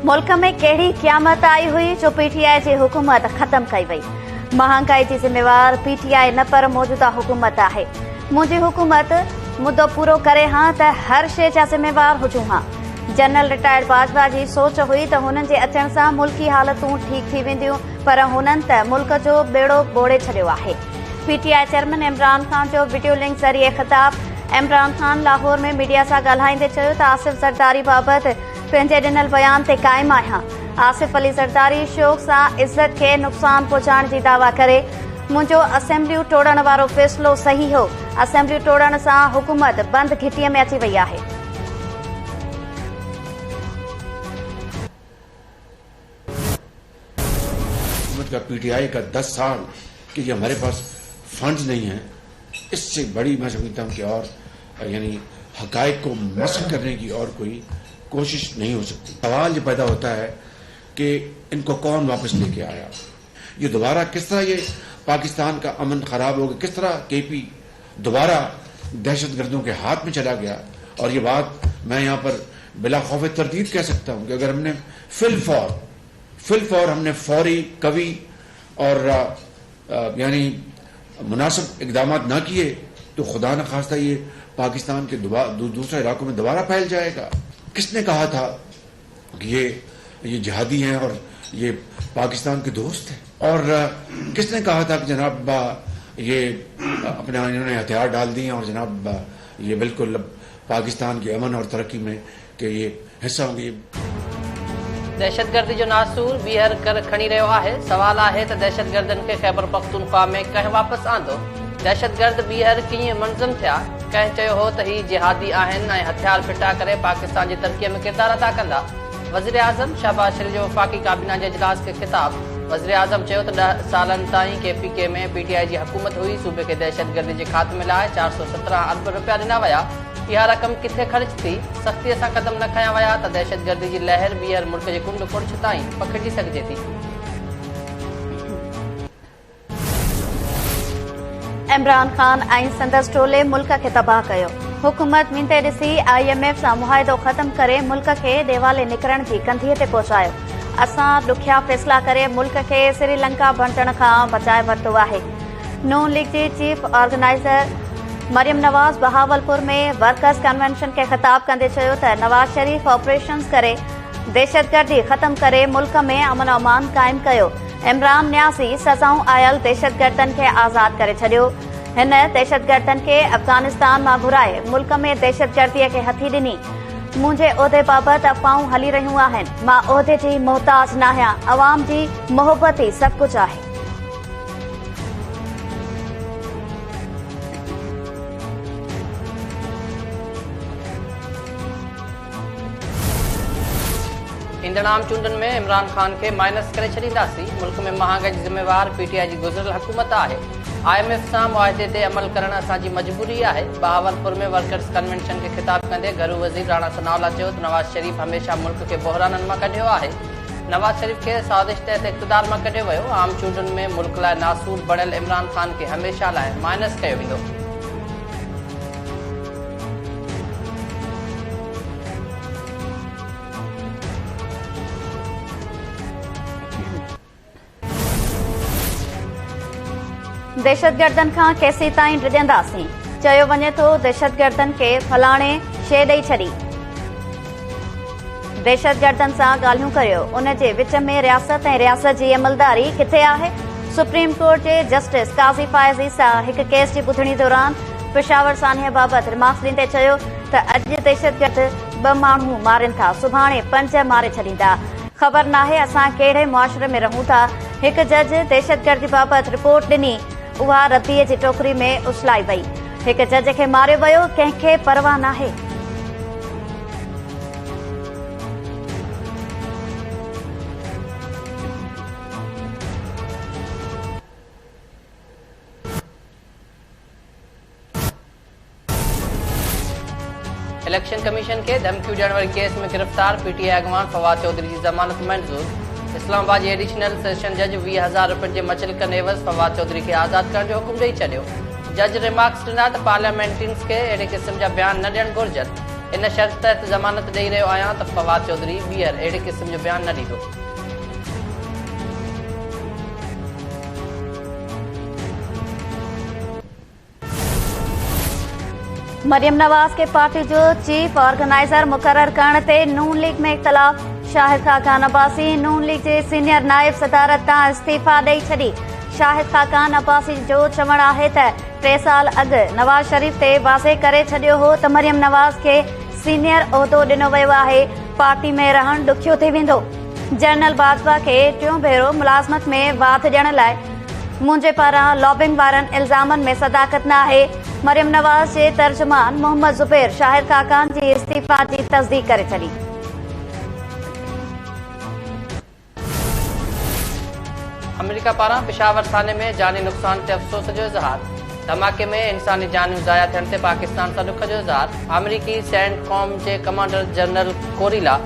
मुल्क में कहिड़ी क़यामत आई हुई जो पीटीआई जी हुकूमत ख़त्म कई वई। महांगाई जी ज़िम्मेवार पीटीआई न पर मौजूदा हुकूमत आहे। मुंहिंजी हुकूमत मुद्दो पूरो करे हां त हर शइ जा ज़िम्मेवार हुजूं हां। जनरल रिटायर्ड बाजवा जी सोच हुई त हुननि जे अचण सां मुल्की हालतूं ठीक थी वेंदियूं, पर हुननि त मुल्क जो बेड़ो ॿोड़े छॾियो आहे। पीटीआई चेयरमैन इमरान ख़ान जो वीडियो लिंक ज़रिए ख़िताब। इमरान ख़ान लाहौर में मीडिया सां ॻाल्हाईंदे चयो त आसिफ ज़रदारी बाबति पंहिंजे ॾिनल बयान ते क़ाइम आहियां। आसिफ अली ज़रदारी शौक़ सां इज़त खे नुक़सान पहुचाइण जी दावा करे मुंहिंजो असेंबलियूं टोड़ण वारो फ़ैसिलो सही हो। असेंबलियूं टोड़ण सां हुकूमत बंदि घिटीअ में अची वई आहे। पीटीआई का 10 साल कि ये हमारे पास फंड्स नहीं है, इससे बड़ी मैं समझता हूँ कि और यानी हकायक को मस्क करने की और कोई कोशिश नहीं हो सकती। सवाल ये पैदा होता है कि इनको कौन वापस लेके आया, ये दोबारा किस तरह ये पाकिस्तान का अमन खराब हो गया, किस तरह केपी दोबारा दहशतगर्दों के हाथ में चला गया। और ये बात मैं यहाँ पर बिला खौफ तरदीद कह सकता हूँ कि अगर हमने फिल फॉर हमने फौरी कवि और यानी मुनासिब इकदाम ना किए तो खुदा न खास्ता ये पाकिस्तान के दूसरे इलाकों में दोबारा फैल जाएगा। किसने कहा था कि ये जिहादी हैं और ये पाकिस्तान के दोस्त हैं, और किसने कहा था कि जनाब ये अपने इन्होंने हथियार डाल दिए और जनाब ये बिल्कुल पाकिस्तान के अमन और तरक्की में कि ये हिस्सा होंगे। दहशतगर्दी जो नासूर ॿीहर कर खणी रहियो आहे। सवाल आहे त दहशतगर्दनि खे ख़ैबर पख्तूनख्वा में कंहिं वापसि आंदो। दहशतगर्द ॿीहर कीअं मुनज़म थिया। कंहिं चयो हो त ही जिहादी आहिनि ऐं हथियार फिटा करे पाकिस्तान जी तरक़ीअ में किरदार अदा कंदा। वज़ीर आज़म शहबाज शरीफ़ जो वफ़ाक़ी काबीना जे इजलास खे ख़िताब। वज़ीर आज़म चयो त 10 सालनि ताईं केपीके में पीटीआई जी हुकूमत हुई। सूबे खे दहशतगर्दी जे ख़ात्मे लाइ 417 अरब रुपया ॾिना विया। इहा रक़म किथे ख़र्च थी? सख़्तीअ सां क़दम न खयां विया त दहशतगर्दी जी लहर ॿीहर मुल्क जे कुंड कुड़छ ताईं पखिड़िजी सघिजे थी। इमरान ख़ान ऐं संदसि टोले मुल्क खे तबाह कयो। हुकूमत मींदे ॾिसी IMF सां मुआहिदो ख़त्म करे मुल्क खे देवाले निकिरण जी कंधीअ ते पहुचायो। असां ॾुखिया फ़ैसिला करे मुल्क खे श्रीलंका बणिजण खां बचाए वरितो आहे। नून लीग जी चीफ ऑर्गेनाइज़र मरियम नवाज़ बहावलपुर में वर्कर्स कन्वेंशन खे ख़िताब कंदे चयो त नवाज़ शरीफ़ ऑपरेशन्स करे दहशतगर्दी ख़त्म करे मुल्क में अमन अमान क़ाइम कयो। इमरान न्यासी सज़ाऊं आयल दहशतगर्दनि खे आज़ाद करे छॾियो। हिन दहशतगर्दनि खे अफ़गानिस्तान मां घुराए मुल्क में दहशतगर्दीअ खे हथी ॾिनी। मुंहिंजे उहिदे बाबति अफ़वाहूं हली रहियूं आहिनि। मां उहिदे जी मोहताज न आहियां। अवाम जी मोहबत ई सभु कुझु आहे। ईंदड़ आम चूंडनि में इमरान ख़ान खे माइनस करे छॾींदासीं। मुल्क में महांगाई जी ज़िम्मेवार पीटीआई जी गुज़िरियल हुकूमत आहे। IMF सां मुआहिदे ते अमल करण असांजी मजबूरी आहे। बहावलपुर में वर्कर्स कन्वेंशन खे ख़िताब कंदे घरू वज़ीर राणा सनाउल्ला चयो त नवाज़ शरीफ़ हमेशह मुल्क खे बहराननि मां कढियो आहे। नवाज़ शरीफ़ खे साज़िश तहत इक़्तिदार मां कढियो वियो। आम चूंडनि में मुल्क लाइ नासूर बणियल इमरान ख़ान खे हमेशह लाइ माइनस कयो वेंदो। दहशतगर्दनि खां केसी ताईं डिॼंदासीं। चयो वञे थो दहशतगर्दनि खे फलाणे शइ ॾेई छॾी। दहशतगर्दनि सां ॻाल्हियूं करियो। उन जे विच में रियासत ऐं रियासत जी अमलदारी किथे आहे? सुप्रीम कोर्ट जे जस्टिस काज़ी फ़ाइज़ ईसा हिकु केस जी ॿुधणी दौरान पेशावर सान्हे बाबति रिमार्क्स ॾींदे चयो त अॼु दहशतगर्द 2 माण्हू मारनि था, सुभाणे 5 मारे छॾींदा। ख़बर नाहे असां कहिड़े मुआशिरे में रहूं था। हिकु जज दहशतगर्दी बाबति रिपोर्ट ॾिनी, उहा रद्दीअ जी टोकरी में उछलाई वई। हिकु जज खे मारियो वियो, कंहिंखे परवाह नाहे। इलेक्शन कमीशन के धमकियूं ॾियण वारी केस में गिरफ़्तार पीटीआई अॻवान फवाद चौधरी जी ज़मानत मंज़ूर। इस्लामाबाद जी एडिशनल सेशन जज 20,000 रुपयनि जे मचलिकनि एवज़ फवाद चौधरी खे आज़ाद करण जो हुकुम ॾेई छॾियो। जज रिमार्क्स ॾिना त पार्लियामेंटेरियंस खे अहिड़े क़िस्म जा बयान न ॾियण घुरिजनि। इन शर्त तहत ज़मानत ॾेई रहियो आहियां त फवाद चौधरी ॿीहर अहिड़े क़िस्म जो बयान न ॾींदो। मरियम नवाज के पार्टी जो चीफ ऑर्गेनाइजर मुकर्रर करण ते नून लीग में इख्तलाफ। शाहिद खाकान अब्बासी नून लीग के सीनियर नायब सदारत तां इस्तीफ़ा ॾेई छॾी। शाहिद खाकान अब्बासी जो चवण आहे त 3 साल अॻु नवाज शरीफ ते वाज़े करे छॾियो हो त मरियम नवाज खे सीनियर उहिदो ॾिनो वियो आहे। पार्टी में रहण ॾुखियो थी वेंदो। जनरल बाजवा खे टियों भेरो मुलाज़मत में वाध ॾियण लाइ मुंहिंजे पारां लॉबिंग वारनि इल्ज़ामनि में सदाकत न आहे। मरियम नवाज जे तर्जुमान मोहम्मद ज़ुबैर शाहिद खाकान जी इस्तीफ़ा जी तस्दीक करे छॾी। अमेरिका पारां पेशावर थाने में जानी नुक़सान ते अफ़सोस जो इज़हार। धमाके में इंसानी जानियूं ज़ाया थियण ते पाकिस्तान सां ॾुख जो इज़हार। अमरीकी सेंटकॉम जे commander general Kurilla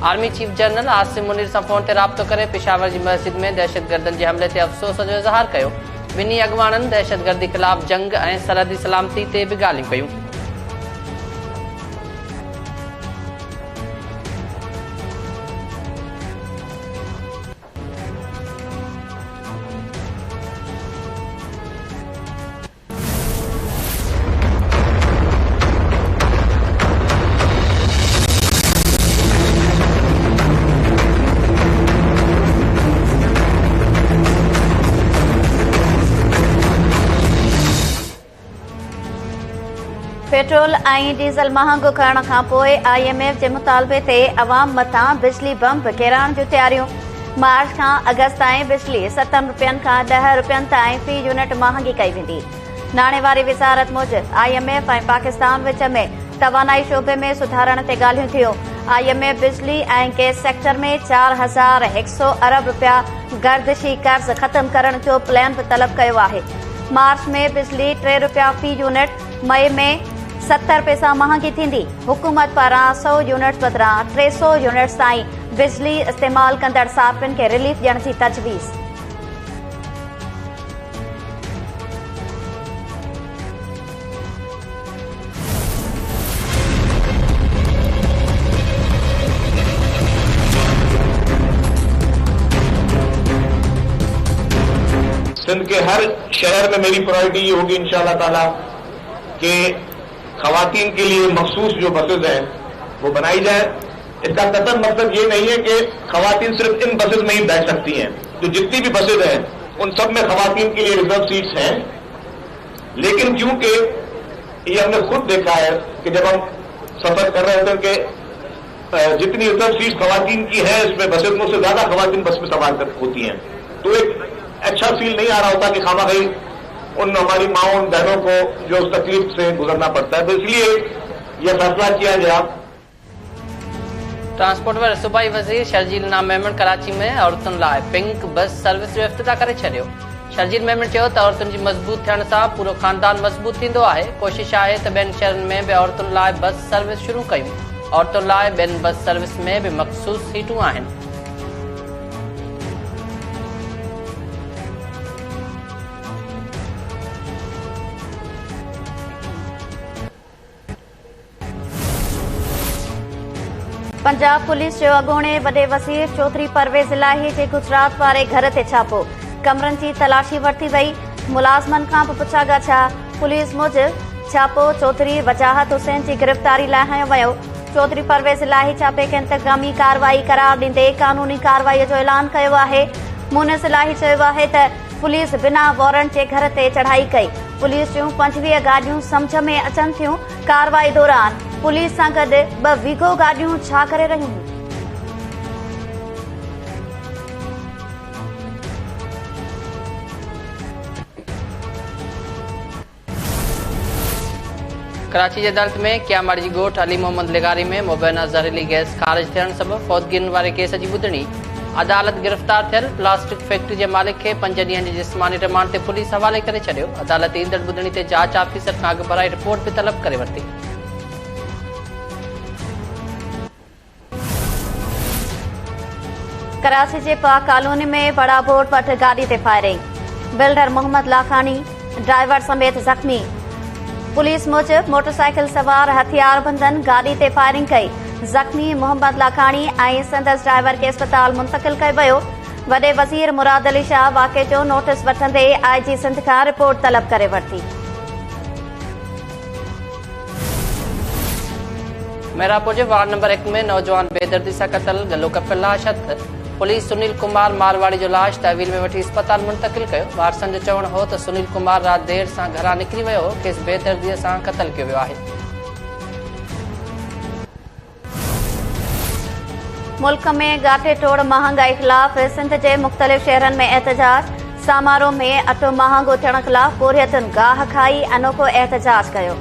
army chief general Asim Munir सां फ़ोन ते राब्तो करे पेशावर जी मस्जिद में दहशतगर्दनि जे हमले ते अफ़सोस जो इज़हार कयो। ॿिन्ही अॻुवाणनि दहशतगर्दी ख़िलाफ़ जंग ऐं सरहदी सलामती ते बि ॻाल्हियूं कयूं। पेट्रोल ऐं डीज़ल महांगो करण खां पोइ IMF जे मुतालबे ते अवाम मथां बिजली बम्ब किराइण जूं तयारियूं। मार्च खां अगस्त ताईं बिजली 7 रुपयनि खां 10 रुपयनि ताईं फी यूनिट महांगी कई वेंदी। नाणे वारी वज़ारत मूजिबि IMF ऐं पाकिस्तान विच में तवानाई शोबे में सुधारण ते ॻाल्हियूं थियूं। IMF बिजली ऐं गैस सेक्टर में 4100 अरब रुपया गर्दिशी कर्ज़ ख़त्म करण जो प्लान बि तलब कयो आहे। मार्च में बिजली 3 रुपया फी यूनिट, मई में 70 पैसा महांगी थींदी। हुकूमत पारां 100 यूनिट्स बदिरां 300 यूनिट्स ताईं बिजली इस्तेमाल कंदड़ सार्फिन खे रिलीफ ॾियण जी तजवीज़। सिंध के हर शहर में मेरी प्रायोरिटी ये होगी इंशाअल्लाह ताला कि खवातीन के लिए मखसूस जो बसेज हैं वो बनाई जाए। इसका कतई मतलब ये नहीं है कि खवातीन सिर्फ इन बसेज में ही बैठ सकती हैं। जो जितनी भी बसेज हैं उन सब में खवातीन के लिए रिजर्व सीट्स हैं। लेकिन क्योंकि ये हमने खुद देखा है कि जब हम सफर कर रहे थे कि जितनी रिजर्व सीट्स खवातीन की है इसमें बसेज में उससे ज्यादा खवातीन बस में सवार होती हैं, तो एक अच्छा फील नहीं आ रहा होता कि खामखी उन हमारी माओं बहनों को जो उस तकलीफ से गुजरना पड़ता है। तो इसलिए यह फैसला किया गया। ट्रांसपोर्ट व सूबाई वज़ीर शर्जील नाम मेमन कराची में औरतुनि लाइ पिंक बस सर्विस जो इफ्तिताह करे छॾियो। शर्जील मेमन चयो त औरतुनि जी मज़बूत थियण सां पूरो ख़ानदान मज़बूत थींदो आहे। कोशिश आहे त ॿियनि शहरनि में बि औरतुनि लाइ बस सर्विस शुरू कयूं। औरतुनि लाइ ॿियनि बस सर्विस में बि मख़सूस सीटूं आहिनि। पंजाब पुलिस जो अॻूणे वॾे वज़ीर चौधरी परवेज़ इलाही जे गुजरात वारे घर ते छापो। कमरनि जी तलाशी वरिती वई। मुलाज़मनि खां बि पुछा ॻाछा। पुलिस मूजिबि छापो चौधरी वजाहत हुसैन जी गिरफ़्तारी लाइ हयो वियो। चौधरी परवेज़ इलाही छापे खे इंतज़ामी कार्रवाई करार ॾींदे कानूनी कार्रवाईअ जो ऐलान कयो आहे। मुनिस इलाही चयो आहे त पुलिस बिना वारंट जे घर ते चढ़ाई कई। पुलिस जूं 25 गाॾियूं सम्झ में अचनि थियूं। कार्रवाई दौरान पुलिस सां गॾु 2 वीगो गाॾियूं छा करे रहियूं हुयूं। कराची जी अदालत में क्यामाड़ी जी ॻोठ अली मोहम्मद लिगारी में मुबैना ज़हरीली गैस ख़ारिज थियण सबबि फ़ौतगियुनि वारे केस जी ॿुधणी। अदालत गिरफ़्तार थियल प्लास्टिक फैक्ट्री जे मालिक खे 5 ॾींहनि जी जिस्मानी रिमांड ते पुलिस हवाले करे छॾियो। अदालत ईंदड़ ॿुधणी ते जांच ऑफिसर खां अॻु भराई रिपोर्ट बि तलब करे वरिती। कराची जे पाक कॉलोनी में बड़ा बोर्ड वटि गाॾी ते firing. Builder Mohammad Lakhani driver समेत ज़ख़्मी। पुलिस मूजिब मोटरसाइकिल सवार हथियारबंदनि गाड़ी ते फायरिंग कई। ज़ख़्मी मोहम्मद लाखाणी ऐं संदसि ड्राइवर खे अस्पताल मुंतक़िल कयो वियो। वॾे वज़ीर मुराद अली शाह वाक़े जो नोटिस वठंदे IG सिंध खां रिपोर्ट तलब करे वरिती। मेरापुर जे वार्ड नंबर 1 में नौजवान बेदर्दी सां क़तल गलो कपियल लाश हथ। पुलिस सुनील कुमार मारवाड़ी जो लाश तहवील में वठी अस्पताल मुंतक़िल कयो। वारसनि जो चवणु हो त सुनील कुमार राति देर सां घरां निकिरी वियो हो, खेसि बेदर्दीअ सां क़तल कयो वियो आहे। मुल्क में गाटे तोड़ महांगाई ख़िलाफ़ सिंध जे मुख़्तलिफ़ शहरनि में एहतजाज। समारोह में अटो महांगो थियण ख़िलाफ़ बोरियतुनि गाह खाई अनोखो एहतजाज कयो।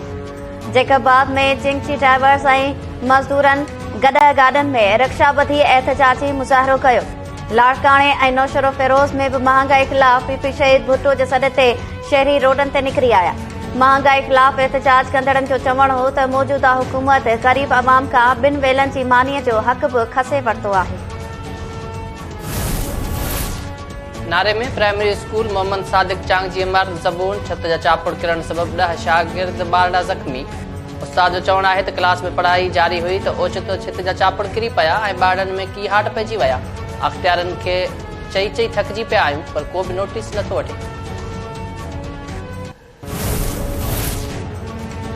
जैकबाद में जिंगची ड्राइवर्स ऐं मज़दूरनि गॾह गाॾनि में रिक्शा ॿधी एहतजाजी मुज़ाहिरो कयो। लाड़काणे ऐं नौशरो फिरोज़ में बि महांगाई ख़िलाफ़ पीपी शहीद भुट्टो जे सॾ ते शहरी रोडनि ते निकिरी आया। महांगाई ख़िलाफ़ एहतजाज कंदड़नि जो चवणु हो त मौजूदा हुकूमत ग़रीब अवाम खां 2 वेलनि जी मानीअ जो हक़ बि खसे वरितो आहे। नारे में प्राइमरी स्कूल मोहम्मद सादिक चांग जी इमारत ज़बून छत जा चापड़ किरण सबबि 10 शागिर्द ॿारड़ा ज़ख़्मी। उस्ताद जो चवणु आहे त क्लास में पढ़ाई जारी हुई त ओचितो छित जा चापड़ किरी पिया ऐं ॿारनि में की हाट पइजी विया। अख़्तियारनि खे चई थकिजी पिया आहियूं, पर को बि नोटिस नथो वठे।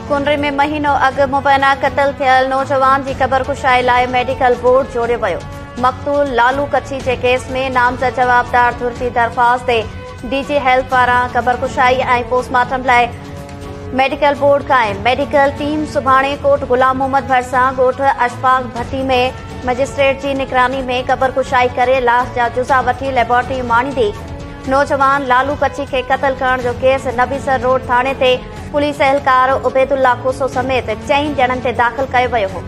कुंडरी में महीनो अॻु मुबैना क़तल थियल नौजवान जी क़बरकुशाई लाइ मेडिकल बोर्ड जोड़ियो वियो। मक़तूल लालू कच्छी जे केस में नामज़द जवाबदार धुर जी दरख़्वास्त ते DG हेल्थ पारां क़बरकुशाई ऐं पोस्टमार्टम लाइ मेडिकल बोर्ड क़ाइम। मेडिकल टीम सुभाणे कोट गुलाम मोहम्मद भरिसां ॻोठ अशफाक भट्टी में मजिस्ट्रेट जी निगरानी में क़बरकुशाई करे लाश जा जुज़ा वठी लेबोरेटरी माणींदी। नौजवान लालू कच्छी खे क़तल करण जो केस नबीसर रोड थाणे ते पुलिस एहलकार उबैदुल्ला कोसो समेत 4 ॼणनि ते दाख़िल कयो वियो हो।